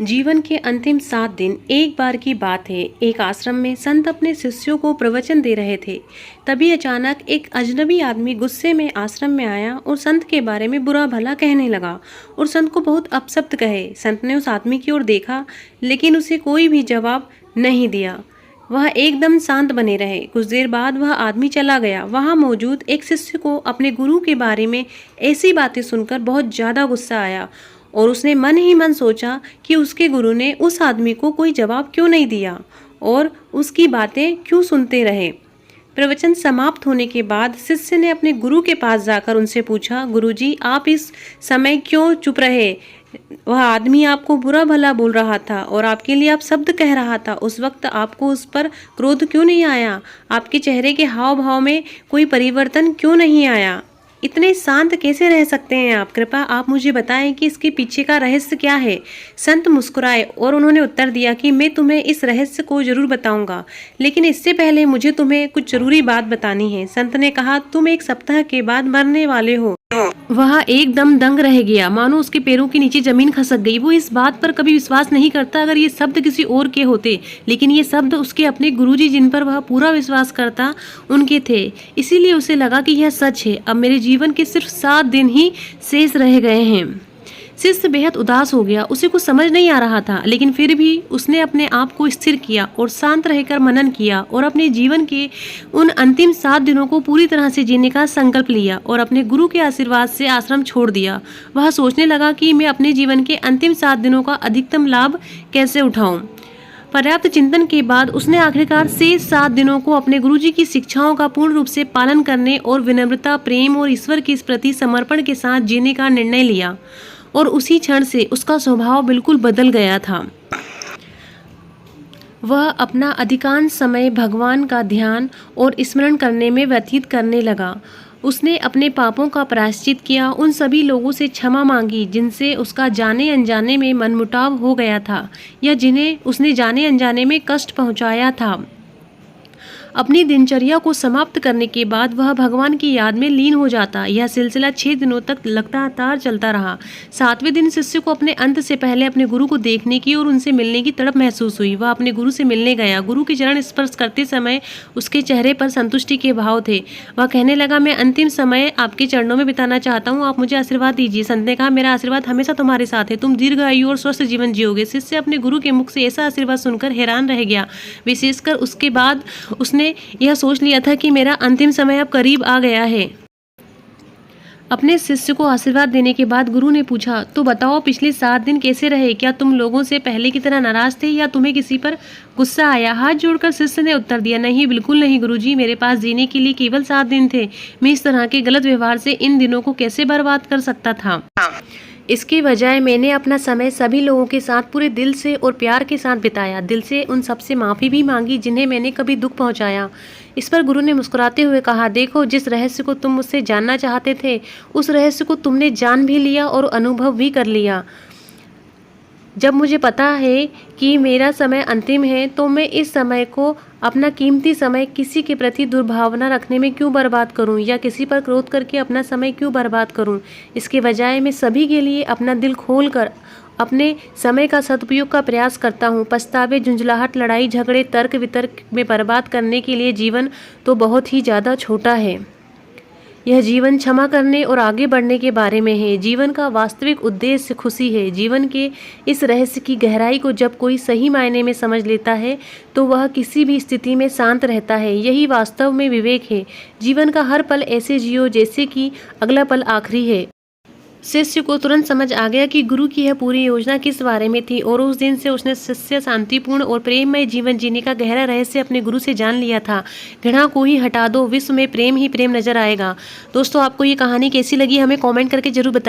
जीवन के अंतिम 7 दिन एक बार की बात है। एक आश्रम में संत अपने शिष्यों को प्रवचन दे रहे थे। तभी अचानक एक अजनबी आदमी गुस्से में आश्रम में आया और संत के बारे में बुरा भला कहने लगा और संत को बहुत अपशब्द कहे। संत ने उस आदमी की ओर देखा लेकिन उसे कोई भी जवाब नहीं दिया। वह एकदम शांत बने रहे। कुछ देर बाद वह आदमी चला गया। वहां मौजूद एक शिष्य को अपने गुरु के बारे में ऐसी बातें सुनकर बहुत ज़्यादा गुस्सा आया और उसने मन ही मन सोचा कि उसके गुरु ने उस आदमी को कोई जवाब क्यों नहीं दिया और उसकी बातें क्यों सुनते रहे। प्रवचन समाप्त होने के बाद शिष्य ने अपने गुरु के पास जाकर उनसे पूछा, गुरुजी, आप इस समय क्यों चुप रहे? वह आदमी आपको बुरा भला बोल रहा था और आपके लिए आप शब्द कह रहा था। उस वक्त आपको उस पर क्रोध क्यों नहीं आया? आपके चेहरे के हाव भाव में कोई परिवर्तन क्यों नहीं आया? इतने शांत कैसे रह सकते हैं आप? कृपया आप मुझे बताएं कि इसके पीछे का रहस्य क्या है। संत मुस्कुराए और उन्होंने उत्तर दिया कि मैं तुम्हें इस रहस्य को जरूर बताऊंगा, लेकिन इससे पहले मुझे तुम्हें कुछ जरूरी बात बतानी है। संत ने कहा, तुम 1 सप्ताह के बाद मरने वाले हो। वह एकदम दंग रह गया, मानो उसके पैरों के नीचे जमीन खसक गई। वो इस बात पर कभी विश्वास नहीं करता अगर ये शब्द किसी और के होते, लेकिन ये शब्द उसके अपने गुरुजी जिन पर वह पूरा विश्वास करता उनके थे। इसीलिए उसे लगा कि यह सच है। अब मेरे जीवन के सिर्फ 7 दिन ही शेष रह गए हैं। शिष्य बेहद उदास हो गया। उसे कुछ समझ नहीं आ रहा था, लेकिन फिर भी उसने अपने आप को स्थिर किया और शांत रहकर मनन किया और अपने जीवन के उन अंतिम 7 दिनों को पूरी तरह से जीने का संकल्प लिया और अपने गुरु के आशीर्वाद से आश्रम छोड़ दिया। वह सोचने लगा कि मैं अपने जीवन के अंतिम 7 दिनों का अधिकतम लाभ कैसे उठाऊं। पर्याप्त चिंतन के बाद उसने आखिरकार शेष 7 दिनों को अपने गुरुजी की शिक्षाओं का पूर्ण रूप से पालन करने और विनम्रता, प्रेम और ईश्वर के प्रति समर्पण के साथ जीने का निर्णय लिया और उसी क्षण से उसका स्वभाव बिल्कुल बदल गया था। वह अपना अधिकांश समय भगवान का ध्यान और स्मरण करने में व्यतीत करने लगा। उसने अपने पापों का प्रायश्चित किया, उन सभी लोगों से क्षमा मांगी जिनसे उसका जाने अनजाने में मनमुटाव हो गया था या जिन्हें उसने जाने अनजाने में कष्ट पहुंचाया था। अपनी दिनचर्या को समाप्त करने के बाद वह भगवान की याद में लीन हो जाता। यह सिलसिला 6 दिनों तक लगातार चलता रहा। 7वें दिन शिष्य को अपने अंत से पहले अपने गुरु को देखने की और उनसे मिलने की तड़प महसूस हुई। वह अपने गुरु से मिलने गया। गुरु के चरण स्पर्श करते समय उसके चेहरे पर संतुष्टि के भाव थे। वह कहने लगा, मैं अंतिम समय आपके चरणों में बिताना चाहता हूँ, आप मुझे आशीर्वाद दीजिए। संत ने कहा, मेरा आशीर्वाद हमेशा तुम्हारे साथ है, तुम दीर्घ आयु और स्वस्थ जीवन जियोगे। शिष्य अपने गुरु के मुख से ऐसा आशीर्वाद सुनकर हैरान रह गया। विशेषकर उसके बाद उसने यह सोच लिया था कि मेरा अंतिम समय अब करीब आ गया है। अपने शिष्य को आशीर्वाद देने के बाद गुरु ने पूछा, तो बताओ पिछले 7 दिन कैसे रहे? क्या तुम लोगों से पहले की तरह नाराज थे या तुम्हें किसी पर गुस्सा आया? हाथ जोड़कर शिष्य ने उत्तर दिया, नहीं, बिल्कुल नहीं गुरुजी, मेरे पास जीने के लिए केवल 7 दिन थे। मैं इस तरह के गलत व्यवहार से इन दिनों को कैसे बर्बाद कर सकता था? इसके बजाय मैंने अपना समय सभी लोगों के साथ पूरे दिल से और प्यार के साथ बिताया। दिल से उन सबसे माफ़ी भी मांगी जिन्हें मैंने कभी दुख पहुंचाया। इस पर गुरु ने मुस्कुराते हुए कहा, देखो, जिस रहस्य को तुम मुझसे जानना चाहते थे उस रहस्य को तुमने जान भी लिया और अनुभव भी कर लिया। जब मुझे पता है कि मेरा समय अंतिम है तो मैं इस समय को, अपना कीमती समय, किसी के प्रति दुर्भावना रखने में क्यों बर्बाद करूं या किसी पर क्रोध करके अपना समय क्यों बर्बाद करूं। इसके बजाय मैं सभी के लिए अपना दिल खोलकर अपने समय का सदुपयोग का प्रयास करता हूं। पछतावे, झुंझलाहट, लड़ाई झगड़े, तर्क वितर्क में बर्बाद करने के लिए जीवन तो बहुत ही ज़्यादा छोटा है। यह जीवन क्षमा करने और आगे बढ़ने के बारे में है। जीवन का वास्तविक उद्देश्य खुशी है। जीवन के इस रहस्य की गहराई को जब कोई सही मायने में समझ लेता है तो वह किसी भी स्थिति में शांत रहता है। यही वास्तव में विवेक है। जीवन का हर पल ऐसे जियो जैसे कि अगला पल आखिरी है। शिष्य को तुरंत समझ आ गया कि गुरु की यह पूरी योजना किस बारे में थी और उस दिन से उसने शिष्य शांतिपूर्ण और प्रेममय जीवन जीने का गहरा रहस्य अपने गुरु से जान लिया था। घृणा को ही हटा दो, विश्व में प्रेम ही प्रेम नजर आएगा। दोस्तों, आपको ये कहानी कैसी लगी हमें कमेंट करके जरूर बताइए।